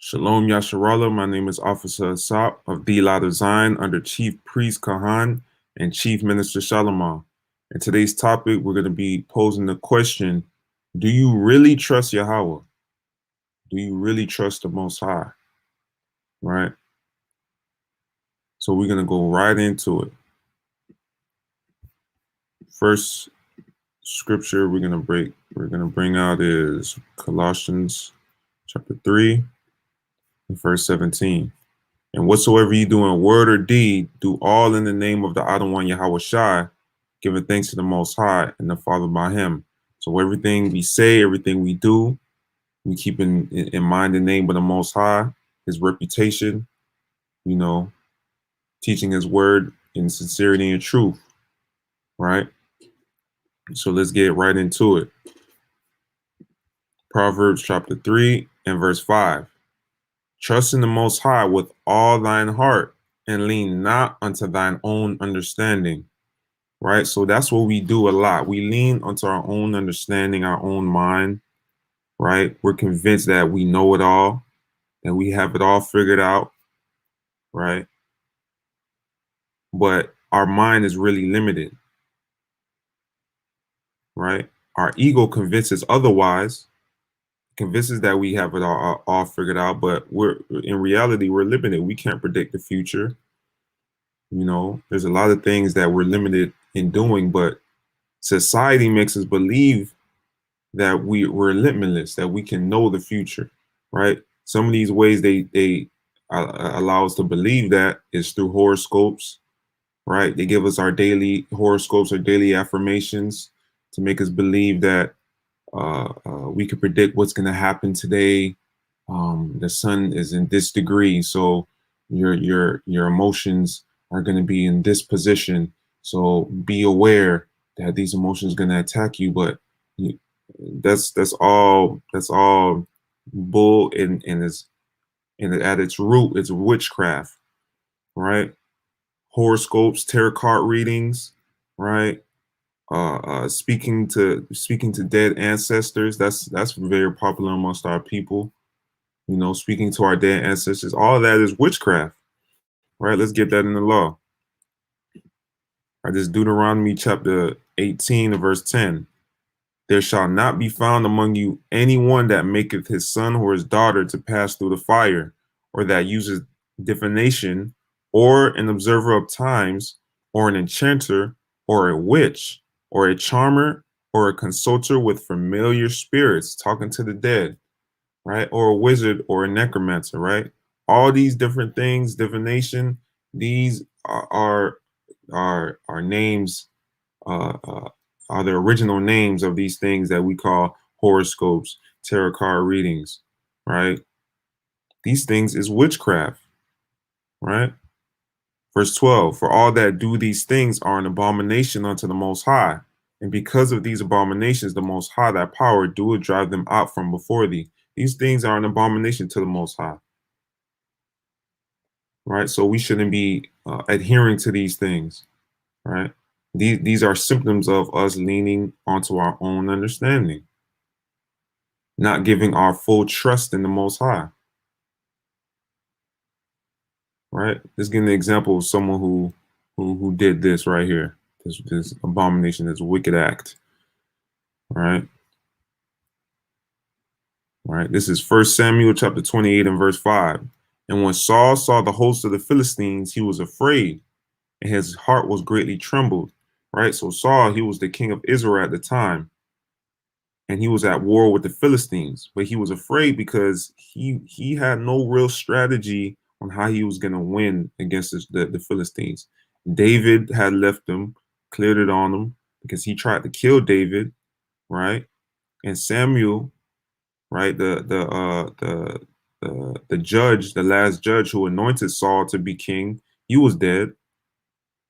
Shalom Yasharallah, my name is Officer Ahhad of Dade Zion under Chief Priest Kahan and Chief Minister Shalimah. In today's topic, we're going to be posing the question, do you really trust Yahawah? Do you really trust the Most High? Right? So we're going to go right into it. First scripture we're going to bring out is Colossians chapter 3 and verse 17. And whatsoever you do in word or deed, do all in the name of the Adon One Yahawashi, giving thanks to the Most High and the Father by Him. So everything we say, everything we do, we keep in mind the name of the Most High, His reputation, teaching His word in sincerity and truth, right? So let's get right into it. Proverbs chapter 3 and verse 5. Trust in the Most High with all thine heart, and lean not unto thine own understanding. Right? So that's what we do a lot. We lean onto our own understanding, our own mind, right? We're convinced that we know it all, that we have it all figured out, right? But our mind is really limited, right? Our ego convinces otherwise, convinces that we have it all figured out, but in reality, we're limited. We can't predict the future. There's a lot of things that we're limited in doing, but society makes us believe that we're limitless, that we can know the future, right? Some of these ways they allow us to believe that is through horoscopes, right? They give us our daily horoscopes or daily affirmations to make us believe that we can predict what's going to happen today. The sun is in this degree, so your emotions are going to be in this position. So be aware that these emotions are going to attack you, but that's all bull, and at its root, it's witchcraft, right? Horoscopes, tarot card readings, right? Speaking to dead ancestors. That's very popular amongst our people. Speaking to our dead ancestors. All of that is witchcraft, right? Let's get that in the law. Right, this Deuteronomy chapter 18 and verse 10. There shall not be found among you anyone that maketh his son or his daughter to pass through the fire, or that uses divination, or an observer of times, or an enchanter, or a witch, or a charmer, or a consulter with familiar spirits, talking to the dead, right? Or a wizard or a necromancer, right? All these different things, divination, these are names, are the original names of these things that we call horoscopes, tarot card readings, right? These things is witchcraft, right? Verse 12, for all that do these things are an abomination unto the Most High. And because of these abominations, the Most High, thy power, doeth drive them out from before thee. These things are an abomination to the Most High, right? So we shouldn't be adhering to these things, right? These are symptoms of us leaning onto our own understanding, not giving our full trust in the Most High, right? Let's give an example of someone who did this right here, this abomination, this wicked act, right? Right. This is 1 Samuel chapter 28 and verse 5. And when Saul saw the host of the Philistines, he was afraid, and his heart was greatly trembled. Right. So Saul, he was the king of Israel at the time, and he was at war with the Philistines, but he was afraid because he had no real strategy on how he was going to win against the Philistines. David had left them, cleared it on them because he tried to kill David, right? And Samuel, right, the judge, the last judge who anointed Saul to be king, he was dead,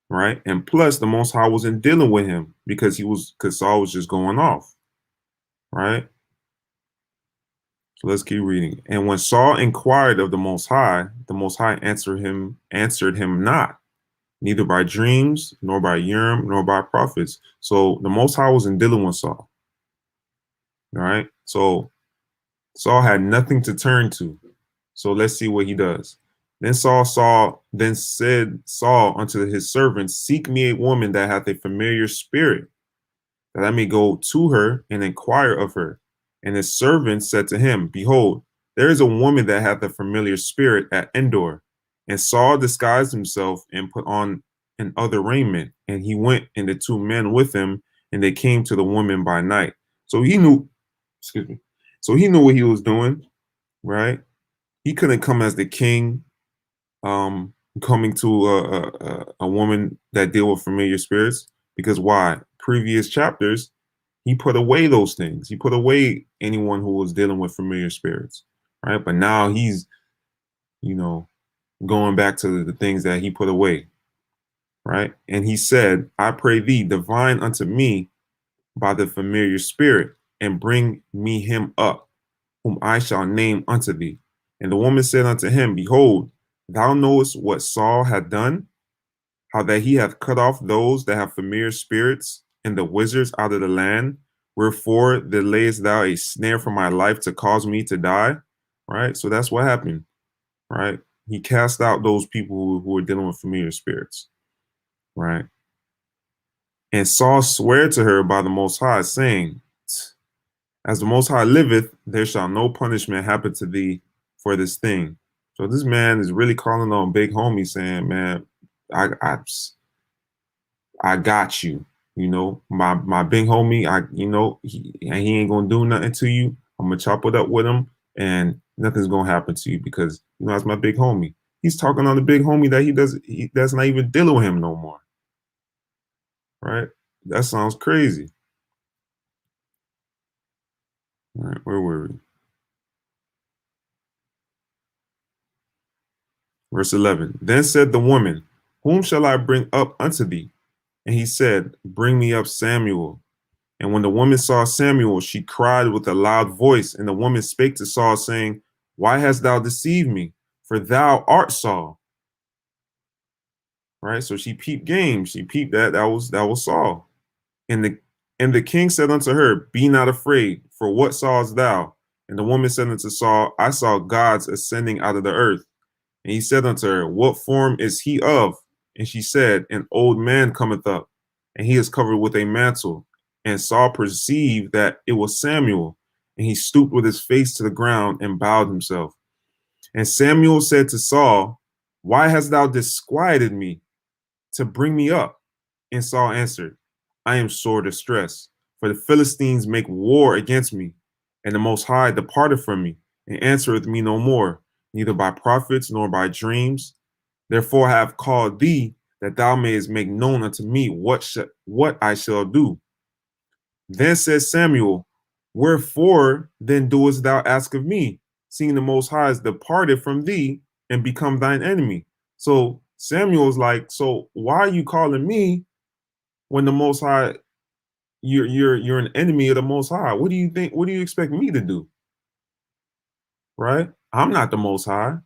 right? And plus, the Most High wasn't dealing with him because Saul was just going off, right? So let's keep reading. And when Saul inquired of the Most High answered him not, neither by dreams, nor by Urim, nor by prophets. So the Most High wasn't dealing with Saul. All right. So Saul had nothing to turn to. So let's see what he does. Then said Saul unto his servants, seek me a woman that hath a familiar spirit, that I may go to her and inquire of her. And his servant said to him, behold, there is a woman that hath a familiar spirit at Endor. And Saul disguised himself and put on an other raiment. And he went and the two men with him, and they came to the woman by night. So he knew, excuse me. So he knew what he was doing, right? He couldn't come as the king, coming to a woman that deal with familiar spirits, because why? Previous chapters, he put away those things. He put away anyone who was dealing with familiar spirits, right? But now he's, going back to the things that he put away, right? And he said, I pray thee, divine unto me by the familiar spirit, and bring me him up, whom I shall name unto thee. And the woman said unto him, behold, thou knowest what Saul hath done, how that he hath cut off those that have familiar spirits and the wizards out of the land. Wherefore there layest thou a snare for my life to cause me to die? Right? So that's what happened, right? He cast out those people who were dealing with familiar spirits, right? And Saul sware to her by the Most High, saying, as the Most High liveth, there shall no punishment happen to thee for this thing. So this man is really calling on big homie, saying, man, I got you. My big homie, he ain't gonna do nothing to you. I'm gonna chop it up with him, and nothing's gonna happen to you because that's my big homie. He's talking on the big homie that that's not even dealing with him no more. Right? That sounds crazy. All right, where were we? Verse 11. Then said the woman, whom shall I bring up unto thee? And he said, bring me up Samuel. And when the woman saw Samuel, she cried with a loud voice. And the woman spake to Saul, saying, why hast thou deceived me? For thou art Saul. Right? So she peeped game. She peeped that was Saul. And the king said unto her, be not afraid, for what sawest thou? And the woman said unto Saul, I saw gods ascending out of the earth. And he said unto her, what form is he of? And she said, an old man cometh up, and he is covered with a mantle. And Saul perceived that it was Samuel, and he stooped with his face to the ground and bowed himself. And Samuel said to Saul, why hast thou disquieted me to bring me up? And Saul answered, I am sore distressed, for the Philistines make war against me, and the Most High departed from me, and answereth me no more, neither by prophets nor by dreams. Therefore I have called thee, that thou mayest make known unto me what I shall do. Then said Samuel, wherefore then doest thou ask of me, seeing the Most High is departed from thee and become thine enemy? So Samuel's like, so why are you calling me when the Most High, you're an enemy of the Most High? What do you think? What do you expect me to do? Right? I'm not the Most High,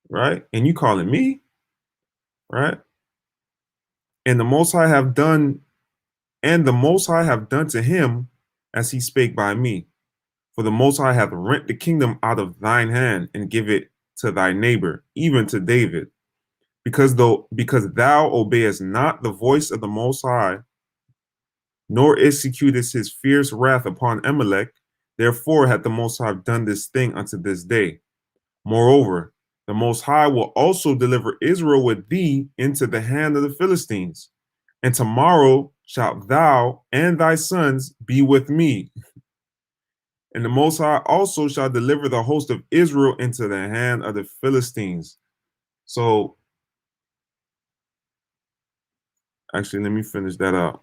right? And you calling me, right? And the Most High have done to him as he spake by me. For the Most High hath rent the kingdom out of thine hand and give it to thy neighbor, even to David. Because thou obeyest not the voice of the Most High, nor executest his fierce wrath upon Amalek, therefore hath the Most High done this thing unto this day. Moreover, the Most High will also deliver Israel with thee into the hand of the Philistines. And tomorrow shalt thou and thy sons be with me. And the Most High also shall deliver the host of Israel into the hand of the Philistines. So, actually, let me finish that up.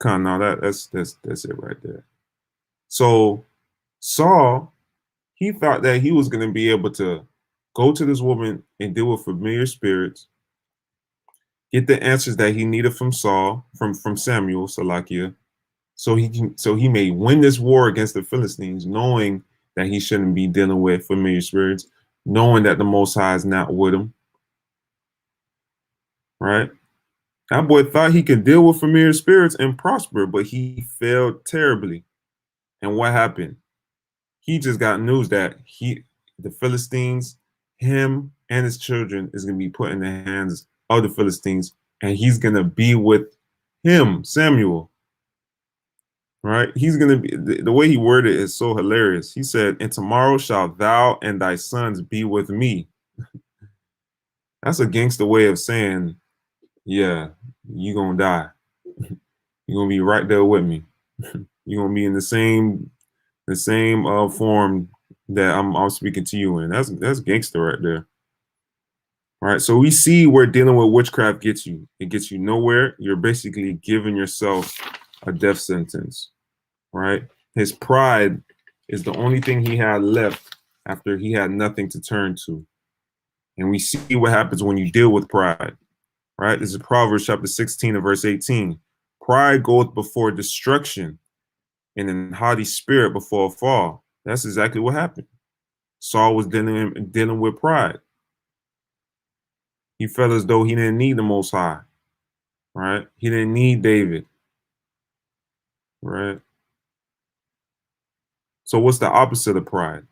No, that's it right there. So, Saul, he thought that he was going to be able to go to this woman and deal with familiar spirits, get the answers that he needed from Samuel, Salakia, so he may win this war against the Philistines, knowing that he shouldn't be dealing with familiar spirits, knowing that the Most High is not with him. Right? That boy thought he could deal with familiar spirits and prosper, but he failed terribly. And what happened? He just got news that the Philistines, him and his children is going to be put in the hands of the Philistines, and he's going to be with him, Samuel. Right? He's going to be, the way he worded it is so hilarious. He said, "And tomorrow shalt thou and thy sons be with me." That's a gangster way of saying, yeah, you going to die. You're going to be right there with me. You're going to be in the same form that I'm speaking to you in. That's gangster right there. All right, so we see where dealing with witchcraft gets you. It gets you nowhere. You're basically giving yourself a death sentence, right? His pride is the only thing he had left after he had nothing to turn to. And we see what happens when you deal with pride, right? This is Proverbs chapter 16 and verse 18. Pride goeth before destruction, and an haughty spirit before a fall. That's exactly what happened. Saul was dealing with pride. He felt as though he didn't need the Most High, right? He didn't need David, right? So what's the opposite of pride?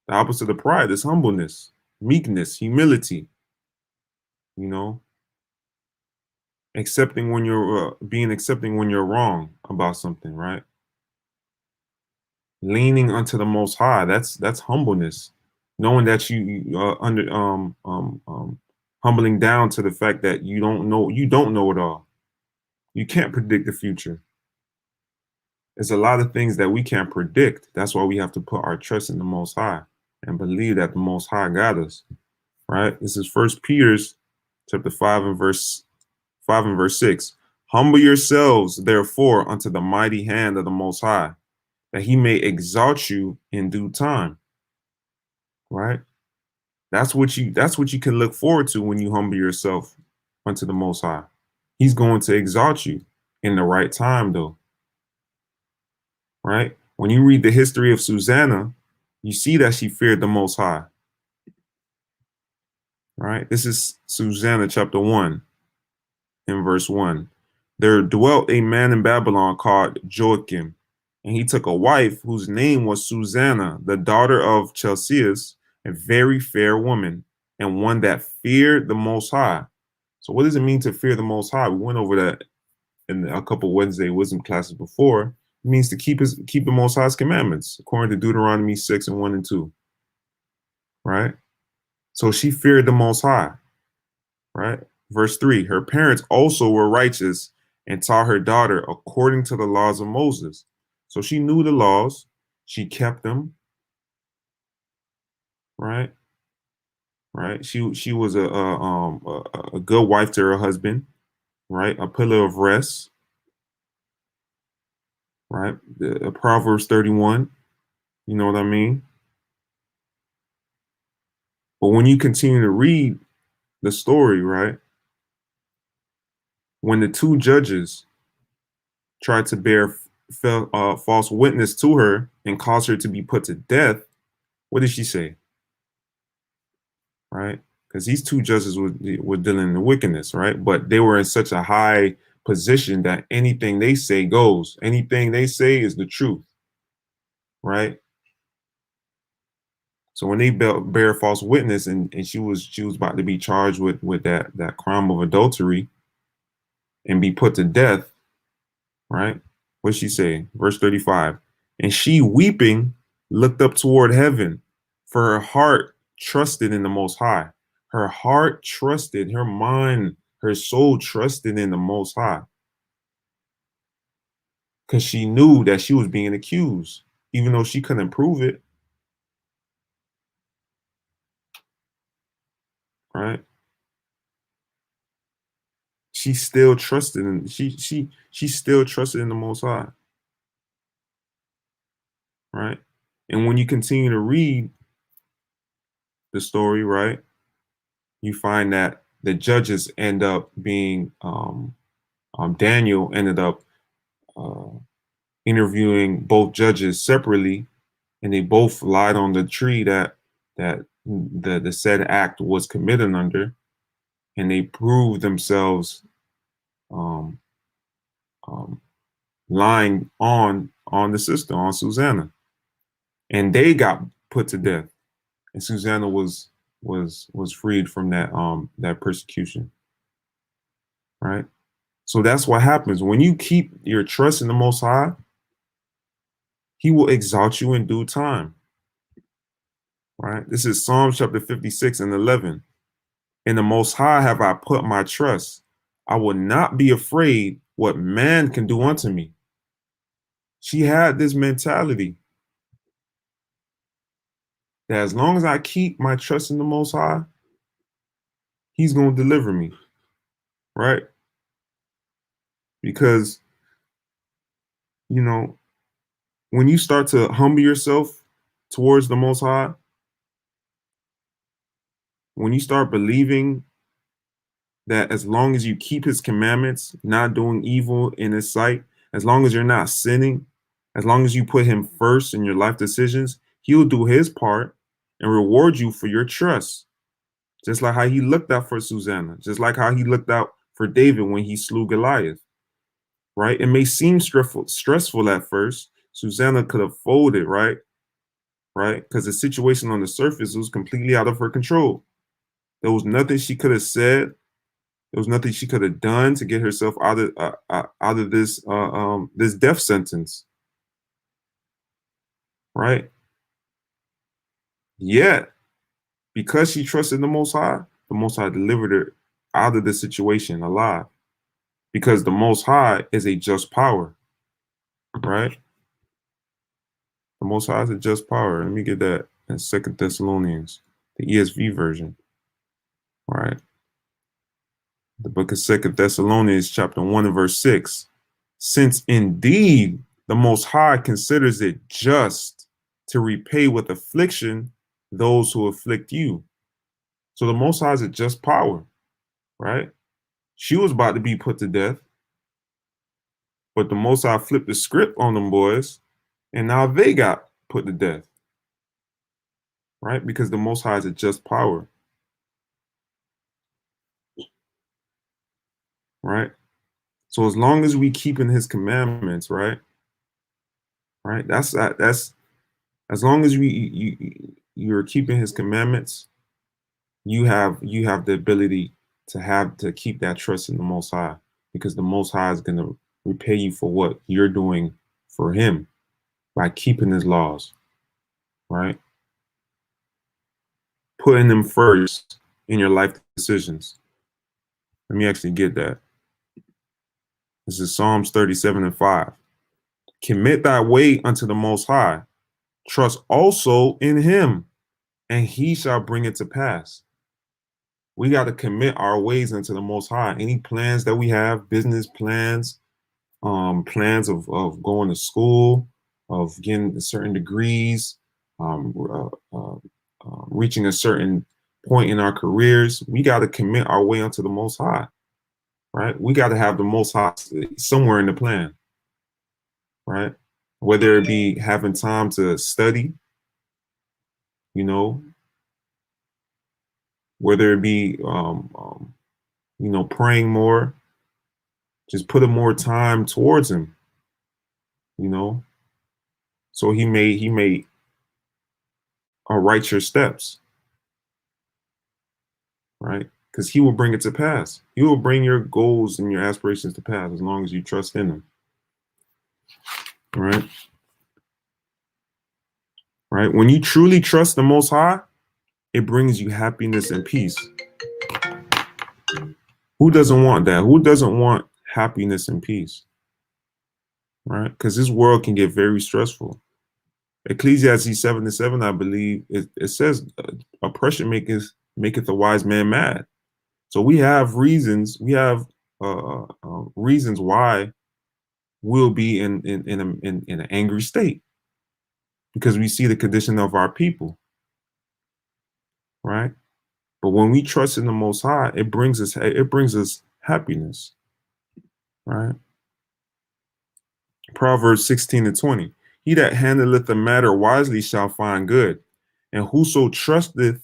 The opposite of pride is humbleness, meekness, humility, you know, accepting when you're accepting when you're wrong about something, right? Leaning unto the Most High. That's humbleness, knowing that humbling down to the fact that you don't know it all. You can't predict the future. There's a lot of things that we can't predict. That's why we have to put our trust in the Most High and believe that the Most High got us. Right? This is First Peter's chapter 5 and verse 6. Humble yourselves, therefore, unto the mighty hand of the Most High, that he may exalt you in due time. Right? That's what you can look forward to when you humble yourself unto the Most High. He's going to exalt you in the right time, though. Right? When you read the history of Susanna, you see that she feared the Most High. Right? This is Susanna chapter 1 in verse 1. There dwelt a man in Babylon called Joachim, and he took a wife whose name was Susanna, the daughter of Chelcias, a very fair woman, and one that feared the Most High. So what does it mean to fear the Most High? We went over that in a couple Wednesday wisdom classes before. It means to keep the Most High's commandments, according to Deuteronomy 6 and 1 and 2. Right? So she feared the Most High. Right? Verse 3, her parents also were righteous and taught her daughter according to the laws of Moses. So she knew the laws, she kept them. Right? Right? She was a good wife to her husband. Right? A pillar of rest. Right? The Proverbs 31. You know what I mean? But when you continue to read the story, right? When the two judges tried to bear false witness to her and cause her to be put to death, what did she say? Right? Because these two judges were dealing in wickedness, right? But they were in such a high position that anything they say goes. Anything they say is the truth, right? So when they bear false witness and she was about to be charged with that crime of adultery and be put to death, right? What'd she say? Verse 35. And she weeping looked up toward heaven, for her heart trusted in the Most High. Her heart trusted, her mind, her soul trusted in the Most High. Because she knew that she was being accused, even though she couldn't prove it. Right? She still trusted in she still trusted in the Most High. Right? And when you continue to read the story, right, you find that the judges end up being Daniel ended up interviewing both judges separately, and they both lied on the tree that the said act was committed under, and they proved themselves um, um, lying on the sister, on Susanna, and they got put to death. and Susanna was freed from that persecution, right? So that's what happens when you keep your trust in the Most High. He will exalt you in due time, right? This is Psalm chapter 56 and 11. In the Most High have I put my trust. I will not be afraid what man can do unto me. She had this mentality that as long as I keep my trust in the Most High, he's going to deliver me, right? Because, you know, when you start to humble yourself towards the Most High, when you start believing that as long as you keep his commandments, not doing evil in his sight, as long as you're not sinning, as long as you put him first in your life decisions, he'll do his part and reward you for your trust. Just like how he looked out for Susanna, just like how he looked out for David when he slew Goliath, right? It may seem stressful at first. Susanna could have folded, right? Right? Because the situation on the surface was completely out of her control. There was nothing she could have said. There was nothing she could have done to get herself out of this death sentence, right? Yet, because she trusted the Most High delivered her out of the situation alive. Because the Most High is a just power, right? The Most High is a just power. Let me get that in 2 Thessalonians, the ESV version, right? The book of 2 Thessalonians, chapter 1 and verse 6. Since indeed the Most High considers it just to repay with affliction those who afflict you. So the Most High is a just power, right? She was about to be put to death, but the Most High flipped the script on them boys, and now they got put to death, right? Because the Most High is a just power, right? So as long as we keep in his commandments, right? Right? That's as long as you're keeping his commandments, you have the ability to keep that trust in the Most High, because the Most High is going to repay you for what you're doing for him by keeping his laws, right? Putting them first in your life decisions. Let me actually get that. This is Psalms 37 and 5. Commit thy way unto the Most High. Trust also in him, and he shall bring it to pass. We got to commit our ways into the Most High. Any plans that we have, business plans, plans of going to school, of getting certain degrees, reaching a certain point in our careers, we got to commit our way unto the Most High, right? We got to have the Most High somewhere in the plan, right? Whether it be having time to study, you know, whether it be, praying more, just putting more time towards him, you know, so he may right your steps, right? Because he will bring it to pass. He will bring your goals and your aspirations to pass as long as you trust in him, right? Right? When you truly trust the Most High, it brings you happiness and peace. Who doesn't want that? Who doesn't want happiness and peace? Right? Because this world can get very stressful. Ecclesiastes 7:7, I believe, it says, oppression maketh a wise man mad. So we have reasons. We have reasons why we'll be in an angry state, because we see the condition of our people, right? But when we trust in the Most High, it brings us happiness, right? Proverbs 16 and 20. He that handleth the matter wisely shall find good, and whoso trusteth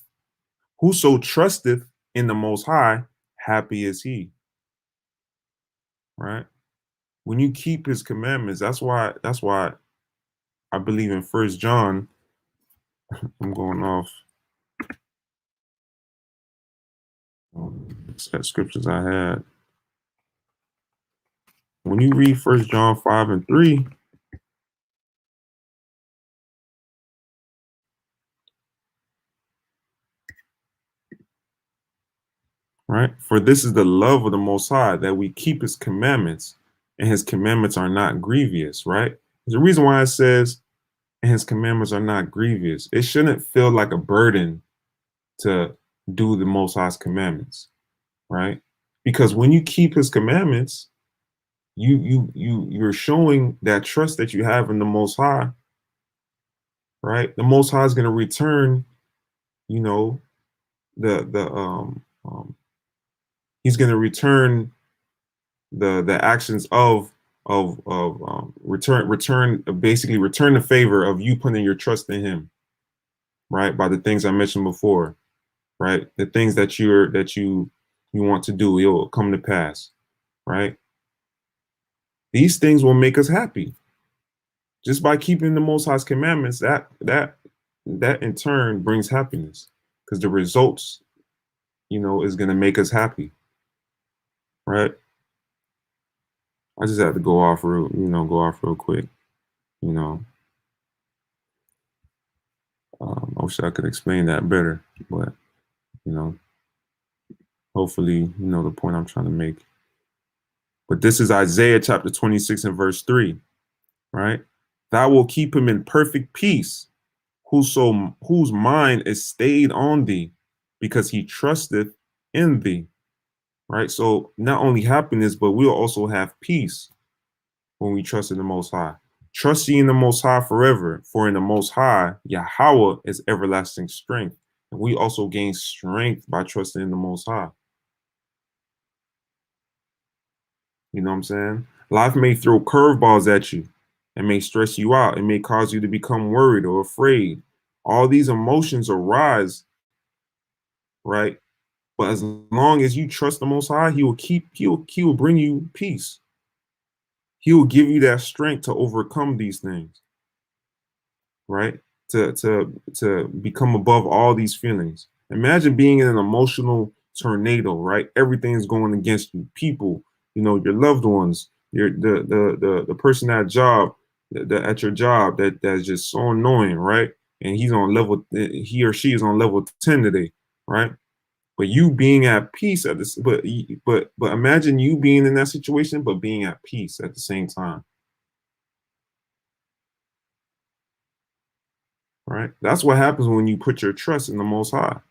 in the Most High, happy is he. Right? When you keep his commandments, that's why I believe in 1 John. I'm going off. Set scriptures I had. When you read 1 John 5:3, right? For this is the love of the Most High, that we keep his commandments, and his commandments are not grievous, right? There's a reason why it says, and his commandments are not grievous. It shouldn't feel like a burden to do the Most High's commandments, right? Because when you keep his commandments, you're showing that trust that you have in the Most High, right? The Most High is going to return, you know, the he's going to return the actions of basically return the favor of you putting your trust in him, right? By the things I mentioned before, right? The things that you want to do, it will come to pass, right? These things will make us happy just by keeping the Most High's commandments. That in turn brings happiness, because the results, is going to make us happy, right? I just have to go off real quick. I wish I could explain that better, but hopefully the point I'm trying to make. But this is Isaiah chapter 26 and verse 3, right? Thou will keep him in perfect peace, whose mind is stayed on thee, because he trusteth in thee, right? So not only happiness, but we'll also have peace when we trust in the Most High. Trust ye in the Most High forever, for in the Most High, Yahawah is everlasting strength. And we also gain strength by trusting in the Most High. You know what I'm saying? Life may throw curveballs at you and may stress you out. It may cause you to become worried or afraid. All these emotions arise, right? But as long as you trust the Most High, he will bring you peace. He will give you that strength to overcome these things, right? To become above all these feelings. Imagine being in an emotional tornado, right? Everything's going against you. People, your loved ones, the person at your job that's just so annoying, right? And he or she is on level 10 today, right? But you being at peace at this, but imagine you being in that situation, but being at peace at the same time, right? That's what happens when you put your trust in the Most High,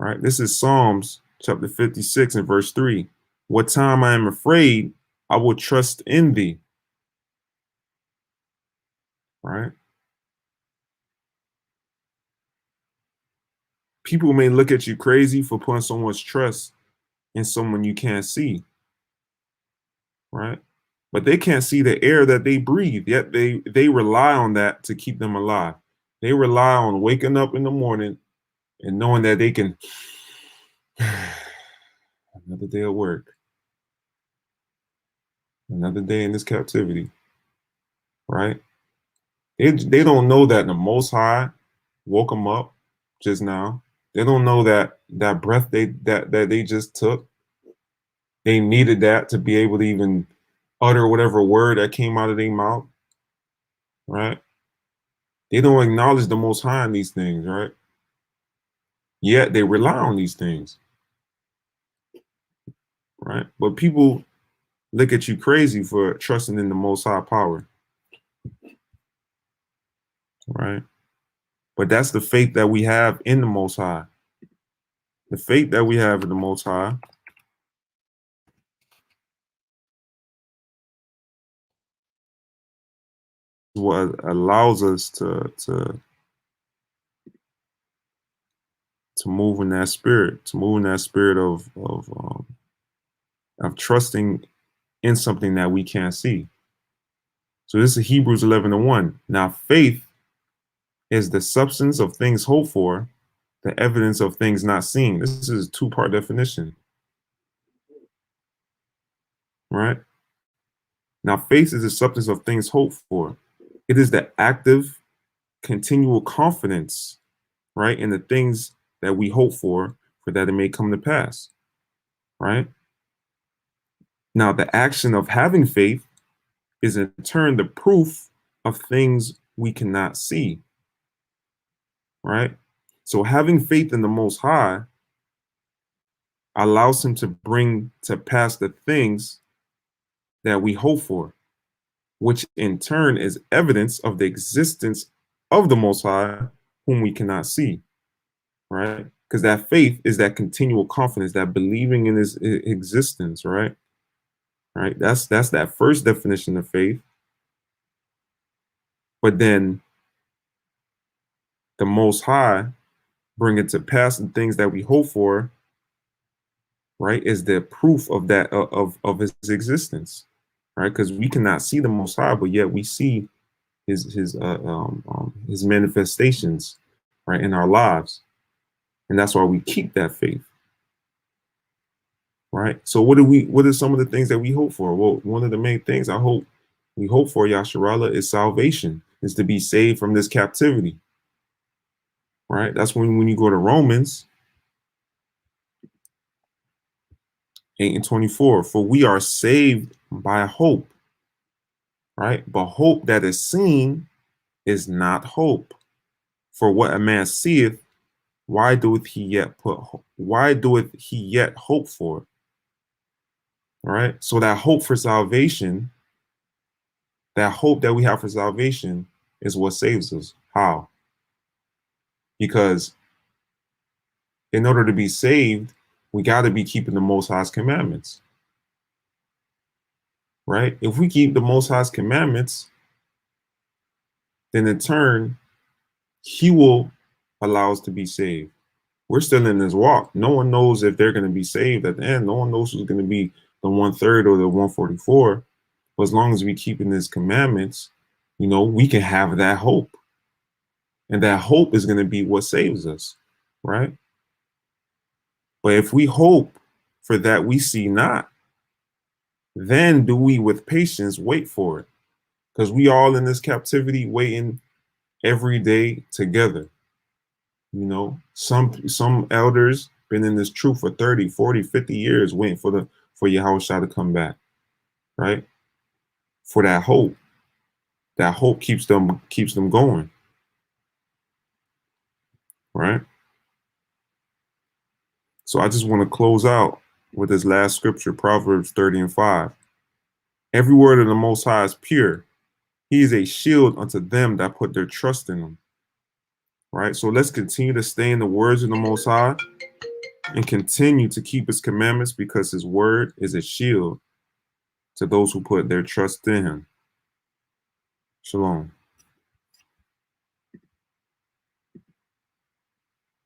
right? This is Psalms chapter 56 and verse 3. What time I am afraid, I will trust in thee, right? People may look at you crazy for putting so much trust in someone you can't see, right? But they can't see the air that they breathe, yet they rely on that to keep them alive. They rely on waking up in the morning and knowing that they can another day at work, another day in this captivity, right? They don't know that the Most High woke them up just now. They don't know that that breath that they just took, they needed that to be able to even utter whatever word that came out of their mouth, right? They don't acknowledge the Most High in these things, right? Yet they rely on these things, right? But people look at you crazy for trusting in the Most High power, right? But that's the faith that we have in the Most High. The faith that we have in the Most High is what allows us to move in that spirit, of trusting in something that we can't see. So this is Hebrews 11:1. Now faith is the substance of things hoped for, the evidence of things not seen. This is a two-part definition, right? Now faith is the substance of things hoped for. It is the active, continual confidence, right, in the things that we hope for for that it may come to pass, right? Now, the action of having faith is in turn the proof of things we cannot see, right? So having faith in the Most High allows him to bring to pass the things that we hope for, which in turn is evidence of the existence of the Most High, whom we cannot see, right? Because that faith is that continual confidence, that believing in his existence, right? Right. That's that first definition of faith. But then the Most High bringing to pass the things that we hope for, right, is the proof of that of his existence, right? Because we cannot see the Most High, but yet we see his manifestations, right, in our lives, and that's why we keep that faith, right? So what are some of the things that we hope for? Well, one of the main things we hope for, Yahawah, is salvation, is to be saved from this captivity, right? That's when you go to Romans 8:24, for we are saved by hope, right? But hope that is seen is not hope. For what a man seeth, why doeth he yet hope for? All right. So that hope for salvation, that hope that we have for salvation is what saves us. How? Because in order to be saved, we got to be keeping the Most High's commandments. Right? If we keep the Most High's commandments, then in turn, he will allow us to be saved. We're still in this walk. No one knows if they're going to be saved at the end. No one knows who's going to be the 1/3 or the 144. But as long as we keep in his commandments, we can have that hope. And that hope is going to be what saves us, right? But if we hope for that we see not, then do we with patience wait for it. Because we all in this captivity waiting every day together. Some elders been in this truth for 30, 40, 50 years waiting for Yahawashi to come back, right? For that hope. That hope keeps them going, right? So I just want to close out with this last scripture, Proverbs 30:5. Every word of the Most High is pure. He is a shield unto them that put their trust in him. Right? So let's continue to stay in the words of the Most High and continue to keep his commandments, because his word is a shield to those who put their trust in him. Shalom.